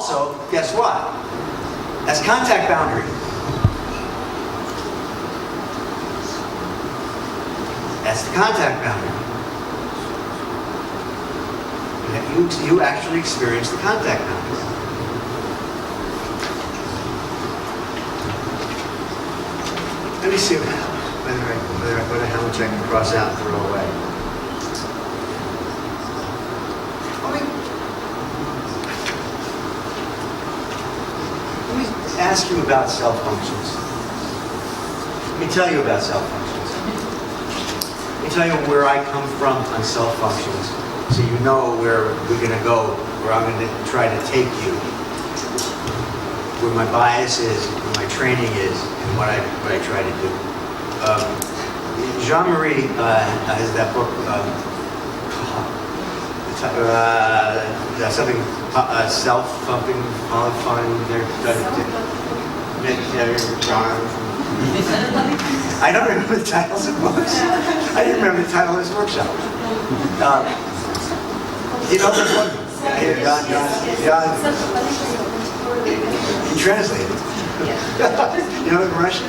also, guess what? That's contact boundary. That's the contact boundary. You actually experience the contact boundary. Let me see how much I can cross out and throw away. Let me ask you about self-functions. Let me tell you about self-functions. Let me tell you where I come from on self-functions, so you know where we're going to go, where I'm going to try to take you, where my bias is, where my training is, and what I try to do. Jean-Marie has that book, something self-funcking, I don't remember the titles of books. I didn't remember the title of this workshop. You know the book? John. You translate it. You know it in Russian?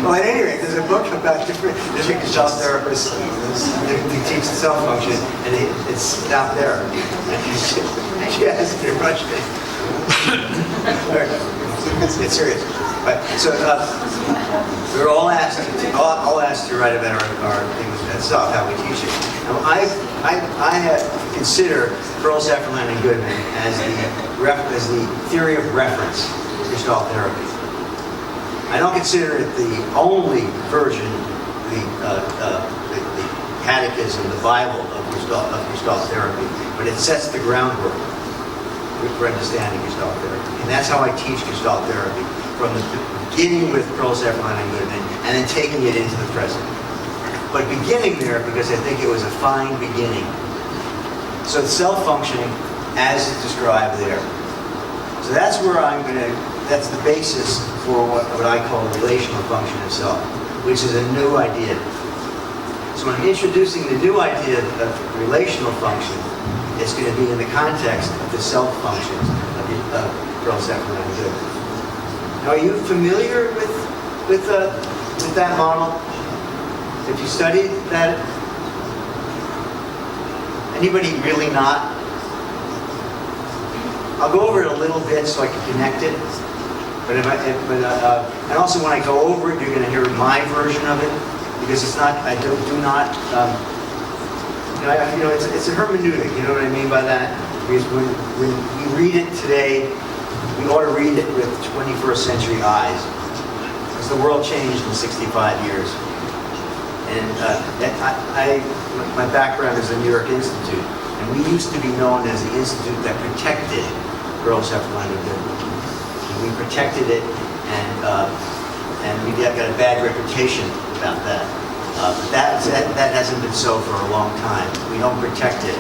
Well, at any rate, there's a book about different gestalt therapists who teach self-function, and it's out there. She has it in Russian. It's serious. Right. So we're all asked to write about our things itself, how we teach it. Now, I consider Pearl, Safferland, and Goodman as the theory of reference for gestalt therapy. I don't consider it the only version, the catechism, the Bible of gestalt therapy, but it sets the groundwork for understanding gestalt therapy. And that's how I teach gestalt therapy, from the beginning with Pearl, Safferland, and Goodman, and then taking it into the present. But beginning there because I think it was a fine beginning. So it's self-functioning as it's described there. So that's where that's the basis for what I call the relational function of self, which is a new idea. So when I'm introducing the new idea of relational function, it's going to be in the context of the self-functions of Pearl, Safferland, and Goodman. Now, are you familiar with that model? Have you studied that? Anybody really not? I'll go over it a little bit so I can connect it. And also when I go over it, you're going to hear my version of it, because it's not. I do not. It's a hermeneutic. You know what I mean by that? Because when we read it today, we ought to read it with 21st century eyes, because the world changed in 65 years. And my background is the New York Institute, and we used to be known as the institute that protected Pearl, Safferland, and Goodman. We protected it, and we got a bad reputation about that. But that hasn't been so for a long time. We don't protect it.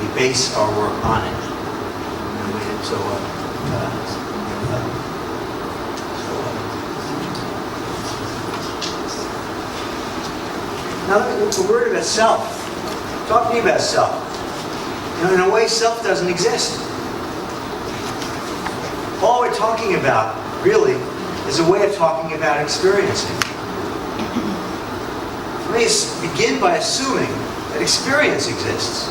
We base our work on it. Now, a word about self. Talk to me about self. In a way, self doesn't exist. All we're talking about, really, is a way of talking about experiencing. Let me begin by assuming that experience exists.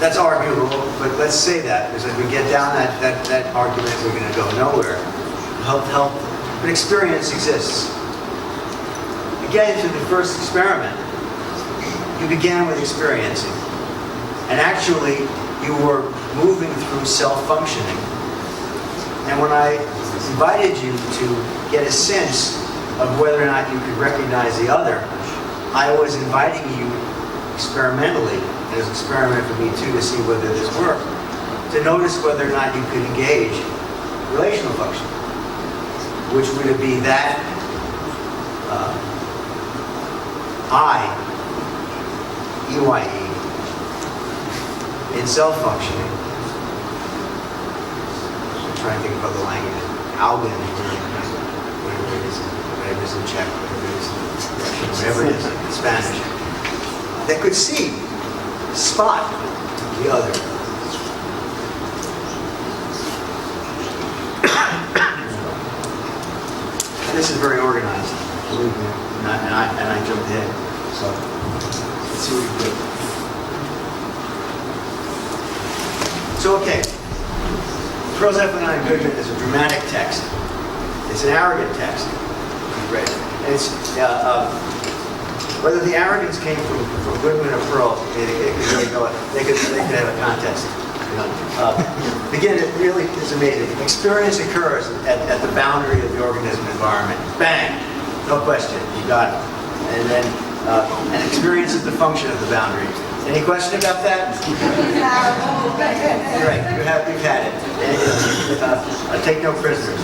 That's arguable, but let's say that, because if we get down that argument, we're going to go nowhere. Help. But experience exists. Again, to the first experiment, you began with experiencing. And actually, you were moving through self-functioning. And when I invited you to get a sense of whether or not you could recognize the other, I was inviting you experimentally, and it was an experiment for me too to see whether this worked, to notice whether or not you could engage relational function, which would be that EYE, in self-functioning. I'm trying to think of other language. Alvin, whatever it is in Czech, whatever it is. whatever it is in Spanish, that could spot the other. And this is very organized, believe me, and I jumped ahead. So let's see what we do. So okay, prose eponyme Goodman is a dramatic text. It's an arrogant text. Right. And it's whether the arrogance came from Goodman or Pearl, they could have a contest. Again, it really is amazing. Experience occurs at the boundary of the organism environment. Bang! No question. You got it. And then, and experience is the function of the boundary. Any question about that? Right. You've had it. And, take no prisoners.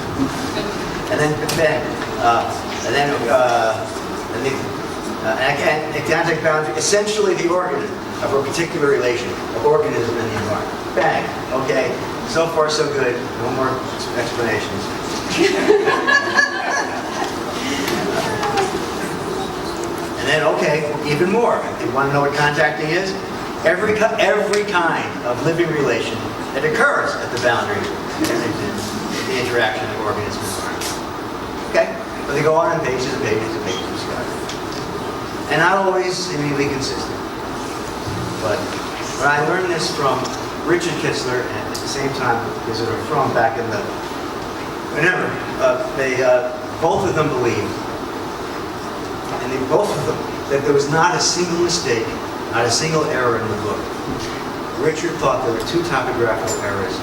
And then, again, a contact boundary, essentially the organ of a particular relation, of organism and the environment. Bang. Okay. So far, so good. No more explanations. And then, okay, even more. You want to know what contacting is? Every kind of living relation that occurs at the boundary in the interaction of organism and environment. Okay? But they go on in pages and pages and pages of discussion. And not always seemingly consistent. But when I learned this from Richard Kitzler, and at the same time, Isidore Fromm back in the, whenever, both of them believed, and both of them, that there was not a single mistake, not a single error in the book. Richard thought there were 2 typographical errors.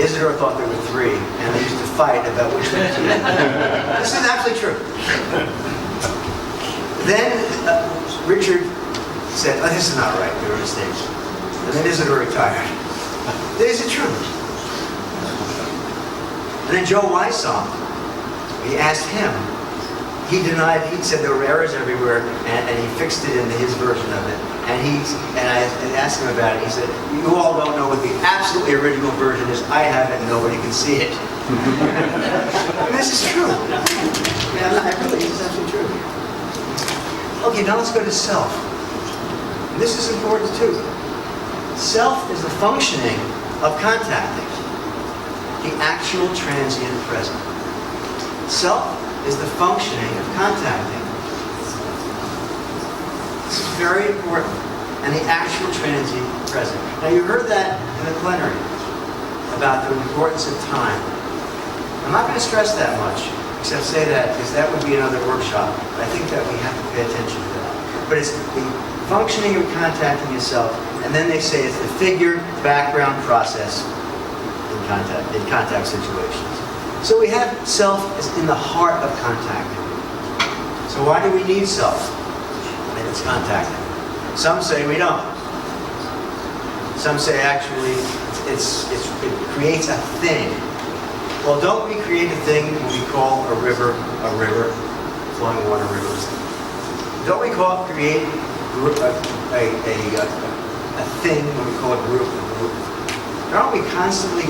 Isidore thought there were 3, and they used to fight about which one to use. This is absolutely true. Then Richard said, "Oh, this is not right. There were mistakes." And then Isidore retired. Is it true? And then Joe Wysong, he asked him. He denied. He said there were errors everywhere, and he fixed it in his version of it. And I asked him about it. He said, "You all don't know what the absolutely original version is. I have it, and nobody can see it." And this is true. This is absolutely true. Okay, now let's go to self. And this is important too. Self is the functioning of contacting, the actual transient present. Self is the functioning of contacting. This is very important. And the actual transient present. Now you heard that in the plenary about the importance of time. I'm not going to stress that much, except say that because that would be another workshop. But I think that we have to pay attention to that. But it's the functioning of contacting yourself, and then they say it's the figure background process in contact situations. So we have self as in the heart of contacting. So why do we need self when it's contacting? Some say we don't. Some say actually it creates a thing. Well, don't we create a thing when we call a river, flowing water rivers? Don't we create a thing when we call a group? Don't we constantly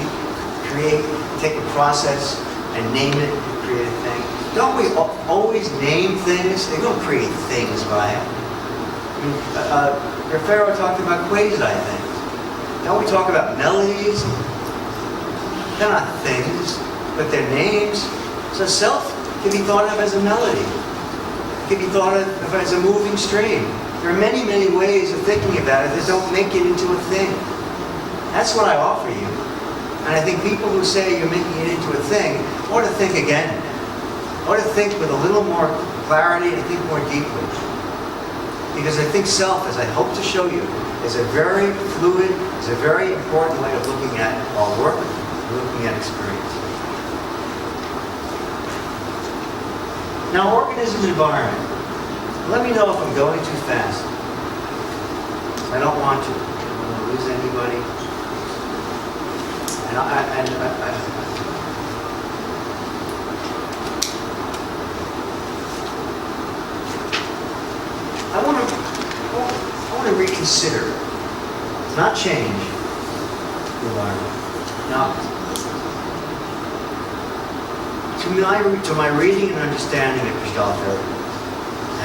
take a process and name it and create a thing? Don't we always name things? They don't create things by it. Pharaoh talked about quasi things. Don't we talk about melodies? They're not things, but they're names. So self can be thought of as a melody. It can be thought of as a moving stream. There are many, many ways of thinking about it that don't make it into a thing. That's what I offer you. And I think people who say you're making it into a thing ought to think again. Ought to think with a little more clarity and think more deeply. Because I think self, as I hope to show you, is a very fluid, is a very important way of looking at our work, looking at experience. Now, organism environment. Let me know if I'm going too fast. I don't want to. I don't want to lose anybody. And I want to reconsider, not change the environment. Now, to my reading and understanding of gestalt therapy,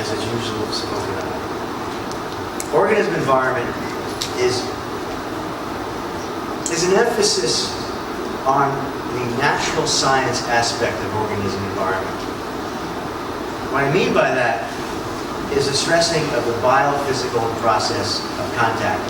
as it's usually spoken of. Organism environment is an emphasis on the natural science aspect of organism environment. What I mean by that is the stressing of the biophysical process of contact.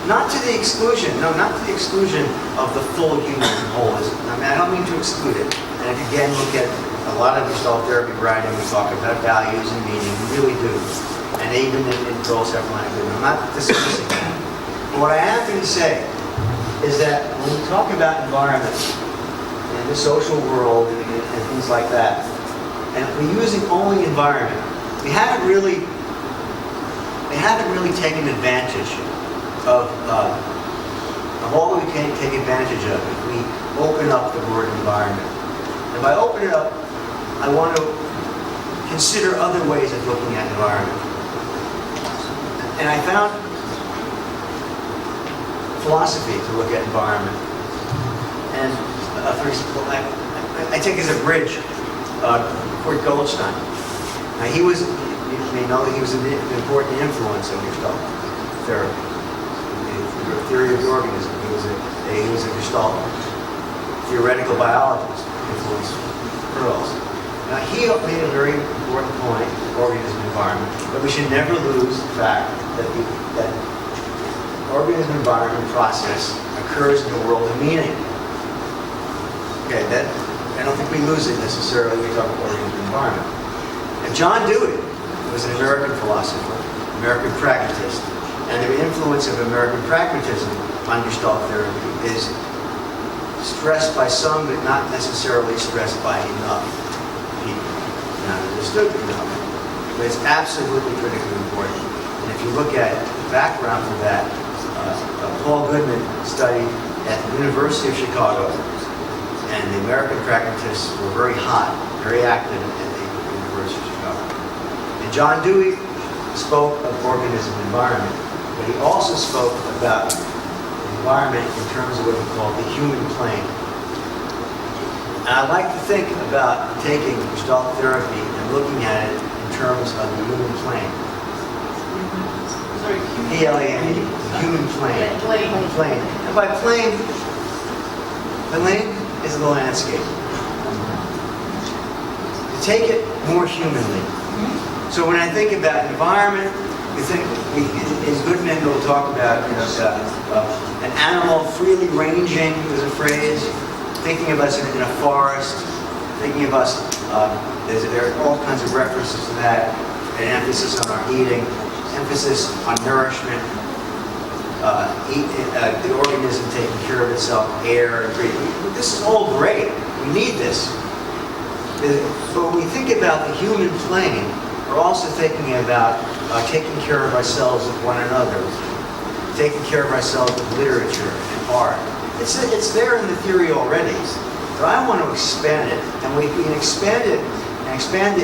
Not to the exclusion, no, not to the exclusion of the full human holism. I mean, I don't mean to exclude it. And if you again look at a lot of gestalt therapy writing, we talk about values and meaning, we really do. And even in pro-self-reliant I'm not dismissing that. But what I am going to say is that when we talk about environment and the social world and things like that, and we're using only environment, we haven't really taken advantage of all that we can take advantage of if we open up the word environment. And by opening it up, I want to consider other ways of looking at environment. And I found philosophy to look at environment. And for example, I take as a bridge Kurt Goldstein. Now you may know that he was an important influence on gestalt therapy, the theory of the organism. He was a gestalt theoretical biologist, influenced Pearls. Now he made a very important point, organism environment, but we should never lose the fact that that organism environment process occurs in the world of meaning. Okay, that I don't think we lose it necessarily when we talk about organism environment. And John Dewey was an American philosopher, American pragmatist, and the influence of American pragmatism on gestalt therapy is stressed by some, but not necessarily stressed by enough people. Not understood enough. But it's absolutely critically important. And if you look at the background for that, Paul Goodman studied at the University of Chicago, and the American pragmatists were very hot, very active at the University of Chicago. And John Dewey spoke of organism environment, but he also spoke about the environment in terms of what he called the human plane. And I like to think about taking gestalt therapy and looking at it in terms of the human plane. P-L-A-N-E, human plane. Plane. And by plane, the lane is the landscape. To take it more humanly. So when I think about environment, in Goodman we'll talk about an animal freely ranging is a phrase, thinking of us in a forest, thinking of us, there are all kinds of references to that, an emphasis on our eating, emphasis on nourishment, the organism taking care of itself, air, and breathing. This is all great. We need this. But when we think about the human plane, we're also thinking about taking care of ourselves with one another, taking care of ourselves with literature and art. It's there in the theory already, but I want to expand it, and we can expand it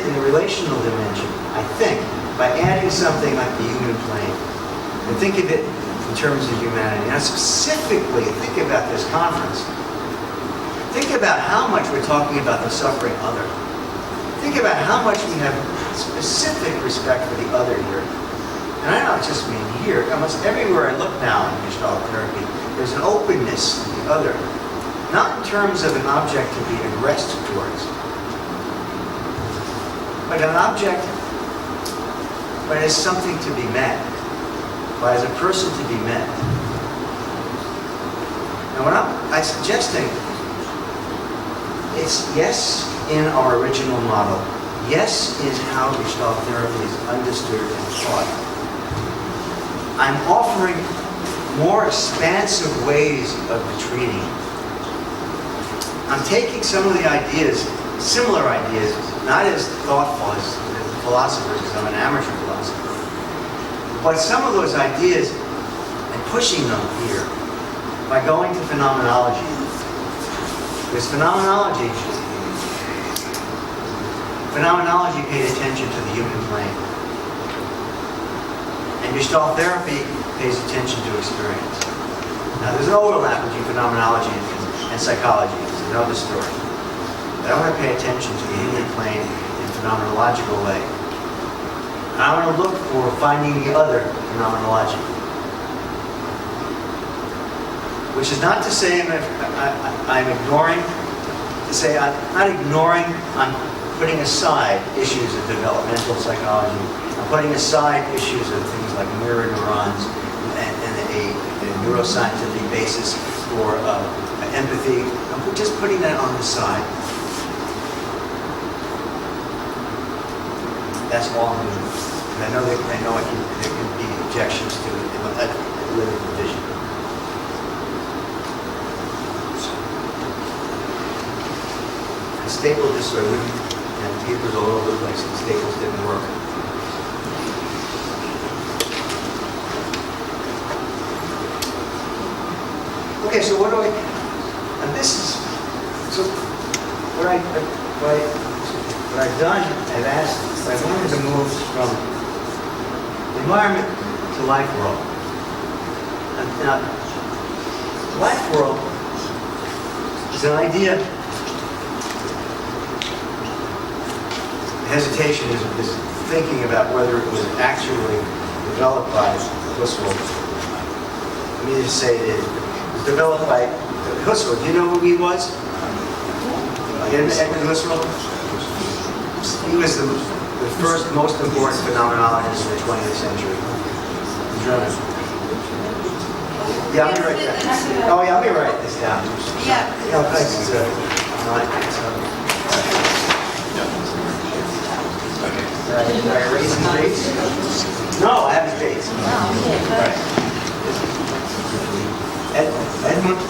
in the relational dimension, I think, by adding something like the human plane. And think of it in terms of humanity. Now specifically, think about this conference. Think about how much we're talking about the suffering other. Think about how much we have specific respect for the other here. And I don't just mean here, almost everywhere I look now in gestalt therapy, there's an openness to the other. Not in terms of an object to be aggressed towards, but an object, but as something to be met, but as a person to be met. Now what I'm suggesting, it's yes in our original model, yes in how gestalt therapy is understood and taught. I'm offering more expansive ways of treating. I'm taking some of the ideas, similar ideas, not as thoughtful as philosophers, because I'm an amateur philosopher, but some of those ideas and pushing them here by going to phenomenology. Because phenomenology paid attention to the human plane. And gestalt therapy pays attention to experience. Now there's an overlap between phenomenology and psychology. It's another story. But I want to pay attention to the human plane in a phenomenological way. And I want to look for finding the other phenomenology. Which is not to say I'm ignoring, to say I'm not ignoring, I'm putting aside issues of developmental psychology. I'm putting aside issues of things like mirror neurons and a neuroscientific basis for empathy. I'm just putting that on the side. That's all I'm doing. And I know there can be objections to it in a limited vision. I stapled this so I wouldn't, and papers all over the place, and staples didn't work. Okay, so what do I, and this is, so what I've done, I've asked, I wanted to move from environment to life world. And now, life world is an idea. Hesitation is thinking about whether it was actually developed by Husserl. Let me just say it was developed by Husserl. Do you know who he was? Edmund Husserl? He was the first most important phenomenologist in the 20th century. German. Yeah, let me write that. Oh yeah, let me write this down. Yeah. Yeah, thanks. Did I erase his dates? No, I have his dates. Right. Edmund.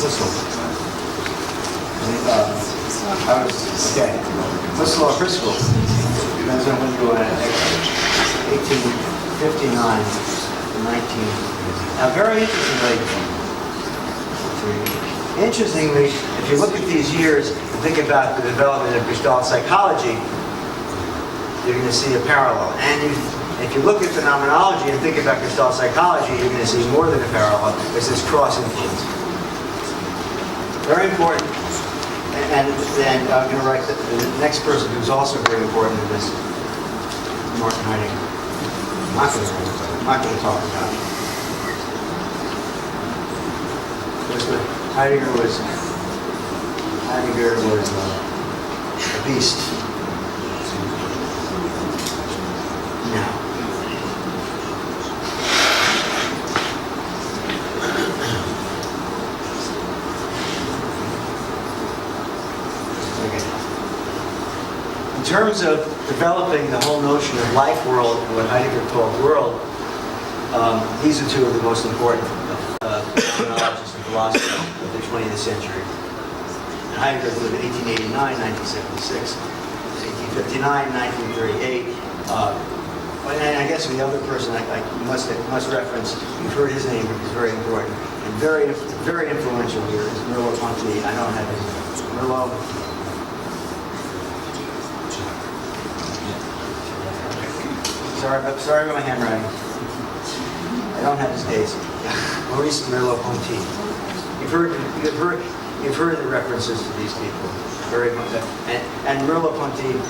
Husserl. Okay. Husserl or Husserl. Depends on when you go at 1859 to 19. Now, very interestingly, if you look at these years and think about the development of Gestalt psychology, you're going to see a parallel. And if you look at phenomenology and think about Gestalt psychology, you're going to see more than a parallel. There's this cross-influence. Very important. And I'm going to write the next person who's also very important in this, Martin Heidegger. I'm not going to talk about it. Heidegger was a beast. Now, in terms of developing the whole notion of life world and what Heidegger called world, these are two of the most important phenomenologists and philosophers of the 20th century. And Heidegger lived in 1889, 1976, 1859, 1938. And I guess the other person I must reference, you've heard his name, which is very important, and very influential here, is Merleau-Ponty. I don't have his name. Merleau. Sorry about my handwriting. I don't have his dates. Maurice Merleau-Ponty. You've heard the references to these people very much, and Merleau-Ponty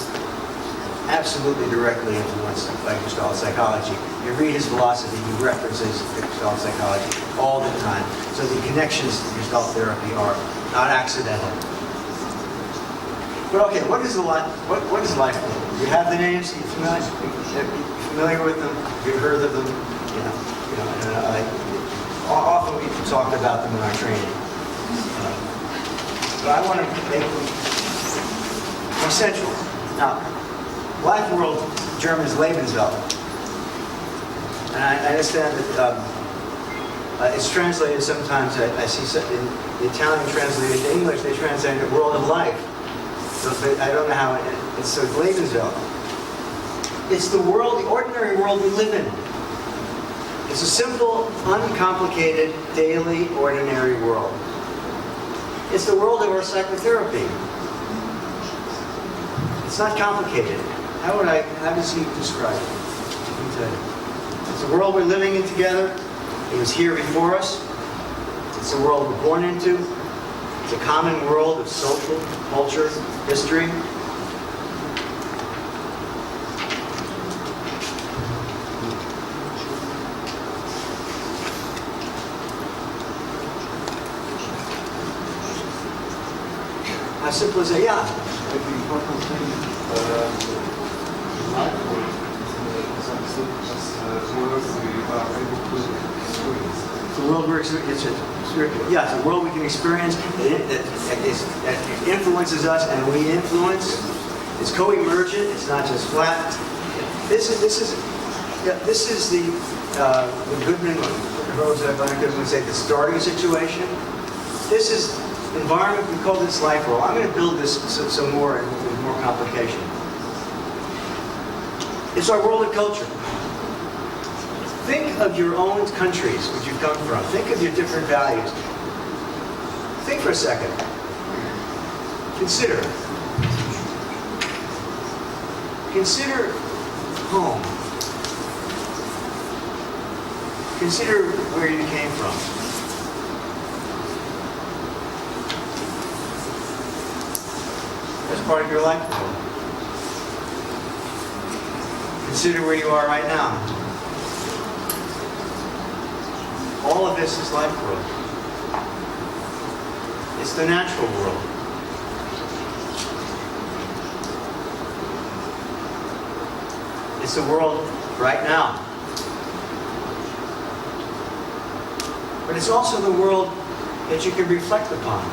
absolutely directly influenced by Gestalt psychology. You read his philosophy, he references Gestalt psychology all the time. So the connections to Gestalt therapy are not accidental. But okay, what is life? You have the names. You familiar with them? You've heard of them? Often we've talked about them in our training. But I want to make them more central. Now, life world, German is Lebenswelt. And I understand that it's translated sometimes, I see in the Italian translation to English, they translate it world of life. So I don't know how it's so Lebenswelt. It's the world, the ordinary world we live in. It's a simple, uncomplicated, daily, ordinary world. It's the world of our psychotherapy. It's not complicated. How does he describe it? I can tell you. It's the world we're living in together. It was here before us. It's the world we're born into. It's a common world of social, culture, history. How simple is it? Yeah. The important thing life work is understood as world we are able to experience. The world we're experiencing. Yeah, it's a world we can experience that influences us and we influence. It's co-emergent. It's not just flat. This is the Goodman would say the starting situation. This is environment. We call this life world. I'm going to build this some more with more complication. It's our world of culture. Think of your own countries, which you've come from. Think of your different values. Think for a second. Consider. Consider home. Consider where you came from. As part of your life. Consider where you are right now. All of this is life world. It's the natural world. It's the world right now. But it's also the world that you can reflect upon.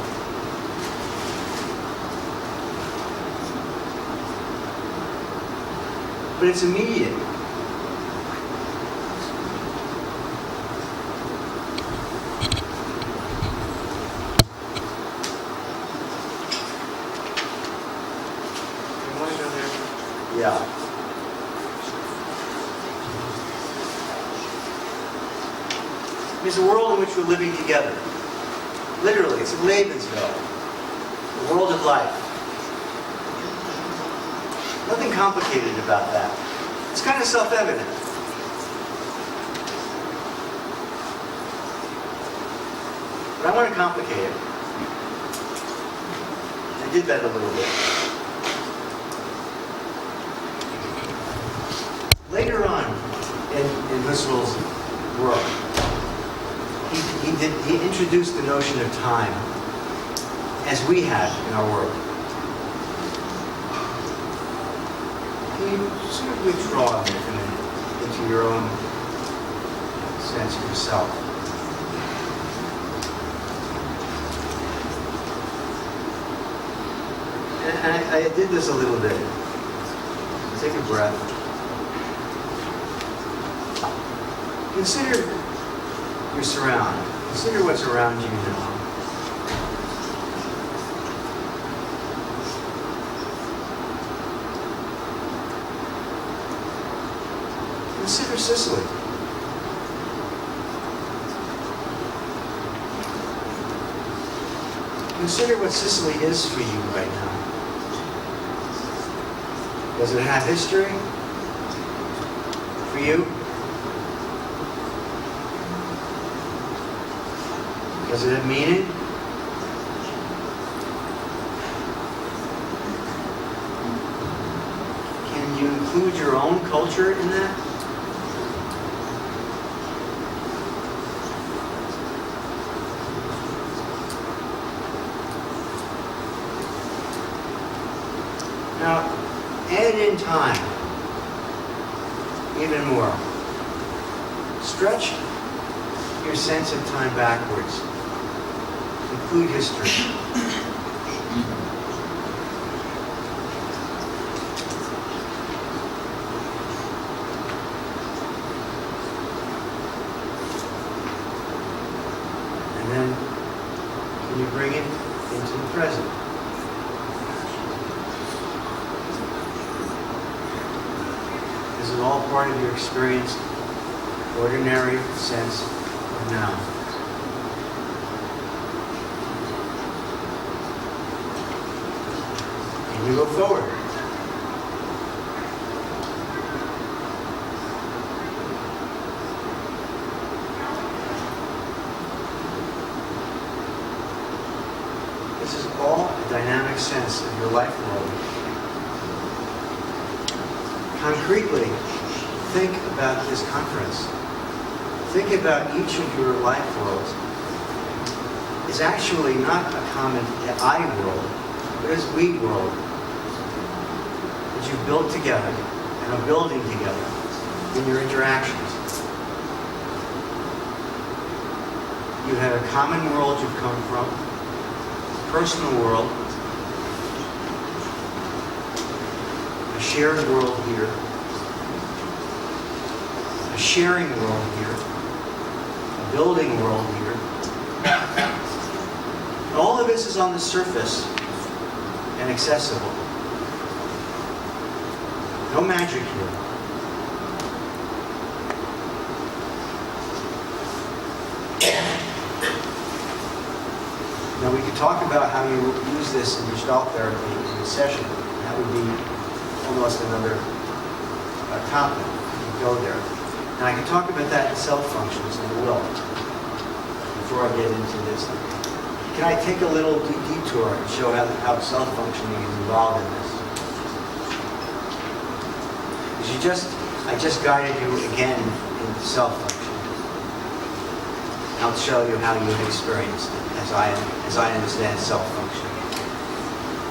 But it's immediate. Yeah. It's a world in which we're living together. Literally, it's Lebenswelt. The world of life. Nothing complicated about that. It's kind of self-evident. But I want to complicate it. I did that a little bit. Later on in Husserl's work, he introduced the notion of time as we have in our work. Can you sort of withdraw into your own sense of yourself? And I did this a little bit. Take a breath. Consider your surroundings. Consider what's around you now. Consider Sicily. Consider what Sicily is for you right now. Does it have history for you? Does it have meaning? Can you include your own culture in that? Now, add in time even more. Stretch your sense of time backwards. Include history. And then, can you bring it into the present? This is all part of your experienced, ordinary sense of now. You go forward. awareness of your life world. Concretely, think about this conference. Think about each of your life worlds. It's actually not a common I world, but it's we world that you've built together and are building together in your interactions. You have a common world you've come from, a personal world, a shared world here, a sharing world here, a building world here. All of this is on the surface and accessible. No magic here. Now we could talk about how you use this in gestalt therapy in a session. That would be almost another topic. You could go there. Now I can talk about that in self-functions, and I will, before I get into this. Can I take a little detour and show how self-functioning is involved in this? Because I just guided you again into self-functioning. I'll show you how you've experienced it as I understand self-functioning.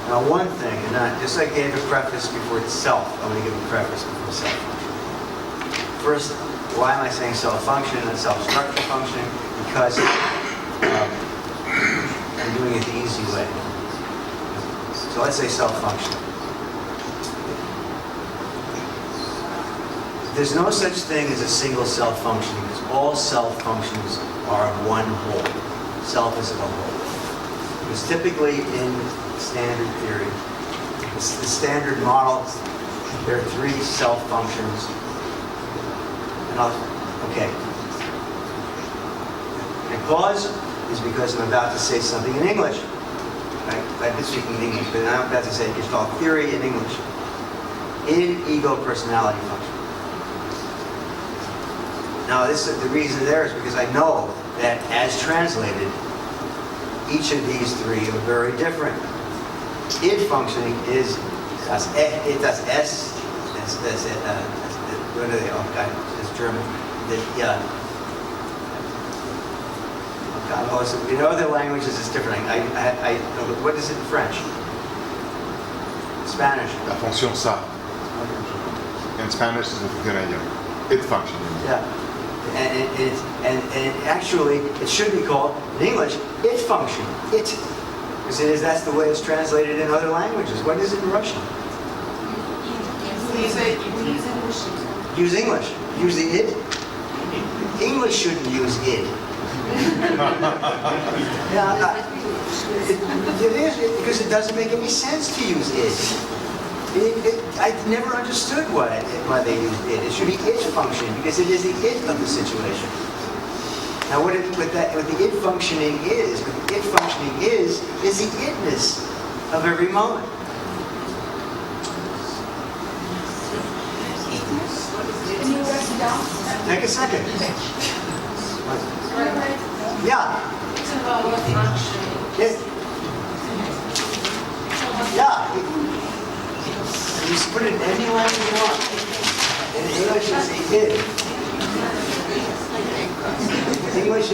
Now one thing, and just like I gave a preface before self, I'm going to give a preface before self-functioning. First, why am I saying self-functioning and self-structure functioning? Because I'm doing it the easy way. So let's say self-functioning. There's no such thing as a single self-functioning, because all self-functions are one whole. Self is a whole. Because typically in standard theory, the standard model, there are three self-functions. And okay. And pause is because I'm about to say something in English. I've been speaking in English, but I'm about to say gestalt theory in English. In ego personality function. Now, the reason there is because I know that as translated, each of these three are very different. Id functioning is das S, what are they? Oh God, it's German. In other languages it's different. What is it in French? Spanish. La fonction ça. In Spanish is the función ello. Id functioning. Yeah. And actually, it should be called, in English, it function. It. Because that's the way it's translated in other languages. What is it in Russian? Use English. Use the it. English shouldn't use it. It is, because it doesn't make any sense to use it. I never understood why they used it. It should be it functioning, because it is the it of the situation. Now what the it functioning is the itness of every moment. Take a second. Yeah. Yeah. You just put it in any language you want. In English, it's id. In English,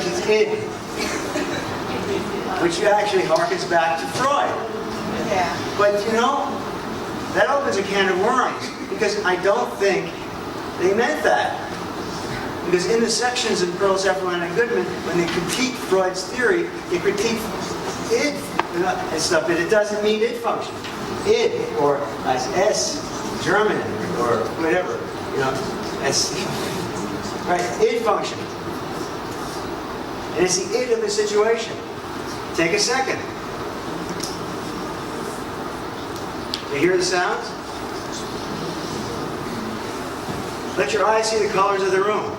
it's id. Which actually harkens back to Freud. Yeah. But you know, that opens a can of worms, because I don't think they meant that. Because in the sections in Pearl, Sefferland, and Goodman, when they critique Freud's theory, they critique id and stuff, but it doesn't mean id function. Id, or as S, German, or whatever, you know, S, right, id function. And it's the id of the situation. Take a second. You hear the sounds? Let your eyes see the colors of the room.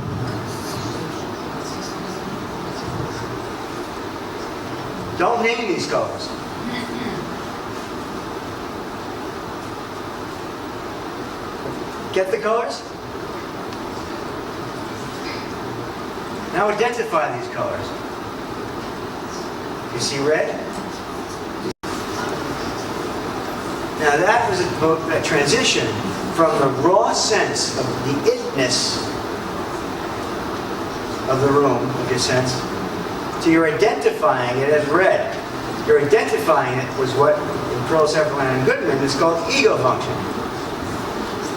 Don't name these colors. Get the colors? Now identify these colors. You see red? Now that was a transition from the raw sense of the itness of the room, of your sense, to you're identifying it as red. You're identifying it was what in Pearl, Sefferman, and Goodman is called ego function.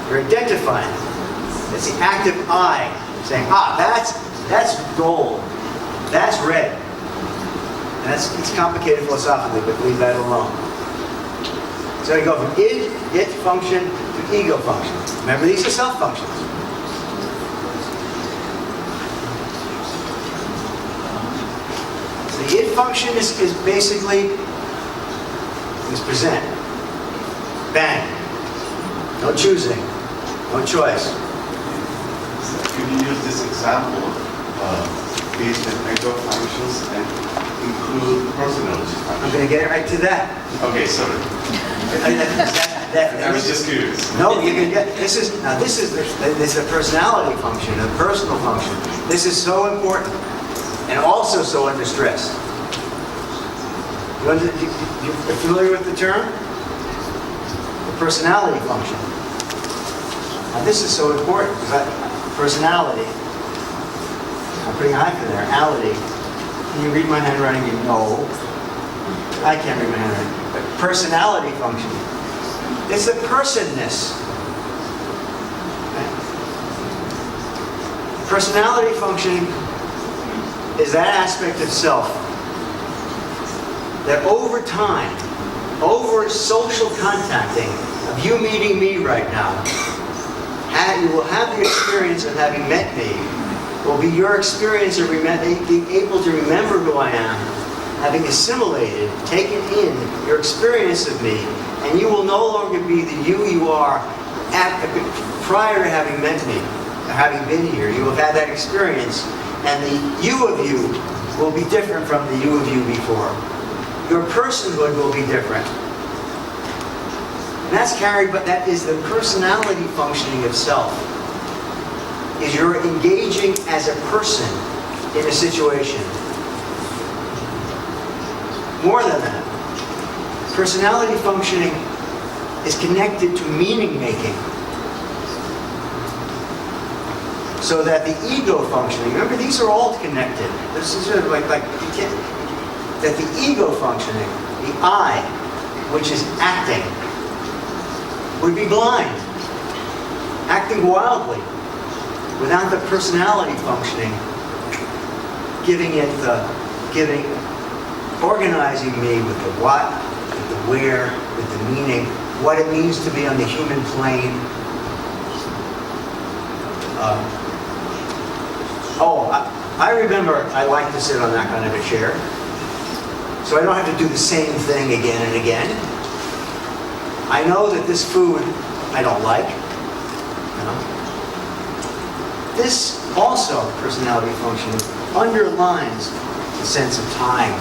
You're identifying it. It's the active I saying, that's gold, that's red. And it's complicated philosophically, but leave that alone. So you go from it function to ego function. Remember, these are self functions. So the it function is basically present. Bang. No choosing. No choice. Could you use this example of these ego functions and include personality I'm functions? going to get right to that. Okay, sorry. I was just curious. No, you can get this is the personality function, the personal function. This is so important and also so under stress. You're familiar with the term? The personality function. Now this is so important because personality. I'm putting a hyphen there. Ality. Can you read my handwriting? No. I can't read my handwriting. But personality function. It's the personness. Okay. Personality function is that aspect of self that over time, over social contacting of you meeting me right now, you will have the experience of having met me. Will be your experience of being able to remember who I am, having assimilated, taken in your experience of me, and you will no longer be the you are prior to having met me, or having been here. You will have that experience, and the you of you will be different from the you of you before. Your personhood will be different. And that's carried, but that is the personality functioning of self. Is you're engaging as a person in a situation. More than that, personality functioning is connected to meaning making. So that the ego functioning, remember these are all connected. This is sort of like you can't, that the ego functioning, the I, which is acting, would be blind, acting wildly, without the personality functioning, organizing me with the what, with the where, with the meaning, what it means to be on the human plane. I remember I like to sit on that kind of a chair, so I don't have to do the same thing again and again. I know that this food I don't like. This also, personality functioning, underlines the sense of time.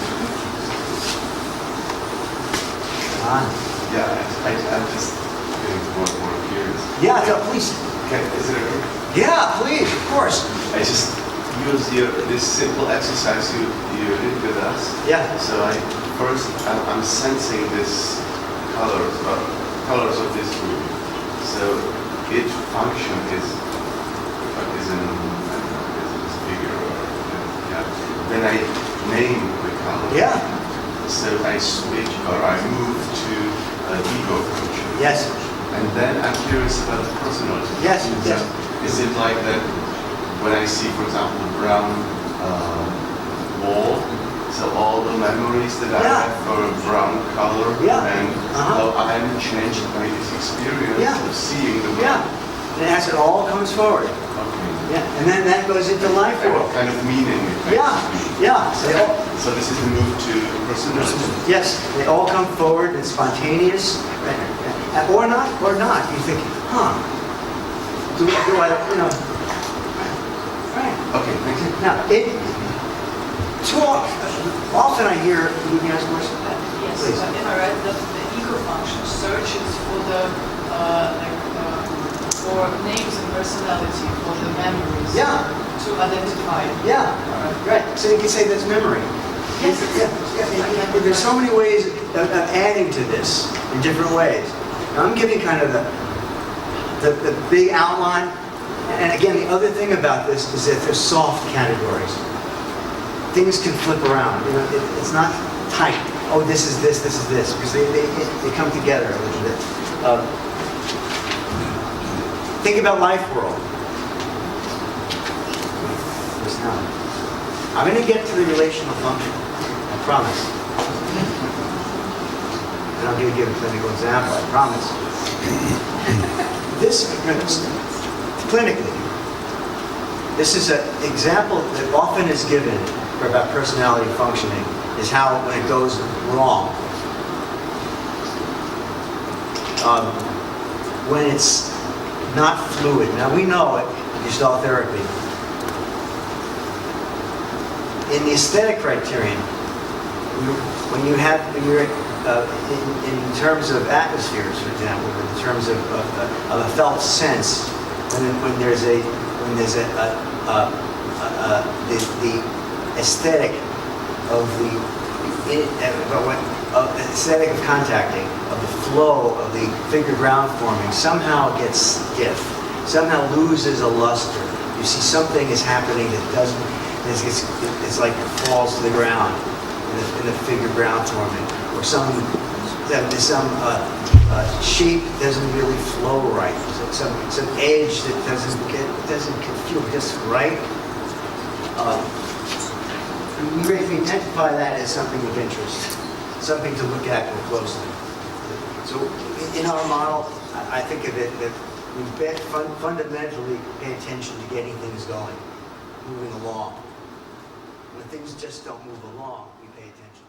Yeah, I'm just getting more curious. Yeah, no, please. Okay, is it okay? Yeah, please, of course. I just use this simple exercise you did with us. Yeah. So I'm sensing this colors of this food. So each function is bigger. Then I name the color. Yeah. So I switch or I move to ego function. Yes. And then I'm curious about the personality. Yes. So Yes. is it like that when I see, for example, brown wall, so all the memories that I have for a brown color, and how I'm changed by this experience of seeing the world. Yeah. And as it all comes forward. Okay. Yeah. And then that goes into life And world. what kind of meaning it makes. Yeah. So this is the move to personality. Yes, they all come forward and spontaneous, or not. You think, do I, right. Okay, thank you. Now, too often I hear, you can ask a question? Yes, Please. am I right that the ego function searches for for names and personality, for the memories, Yeah. to identify? Yeah, right. So you can say that's memory. Yes. Yeah. There's so many ways of adding to this in different ways. Now I'm giving kind of the big outline. And again, the other thing about this is that there's soft categories. Things can flip around. You know, it's not tight. Oh, this is this is this, because they come together a little bit. Think about life world. I'm going to get to the relational function, I promise. And I'm going to give a clinical example, I promise. Clinically, this is an example that often is given for about personality functioning, is how when it goes wrong. When it's not fluid. Now we know it in gestalt therapy. In the aesthetic criterion, when you're in terms of atmospheres, for example, in terms of a felt sense, when there's the aesthetic of the aesthetic of contacting, of the flow of the figure ground forming, somehow gets stiff, somehow loses a luster. You see something is happening that doesn't. It's like it falls to the ground in the figure ground forming, or some shape doesn't really flow right. Some edge that doesn't feel just right. We identify that as something of interest, something to look at more closely. So in our model, I think of it that we fundamentally pay attention to getting things going, moving along. When things just don't move along, we pay attention.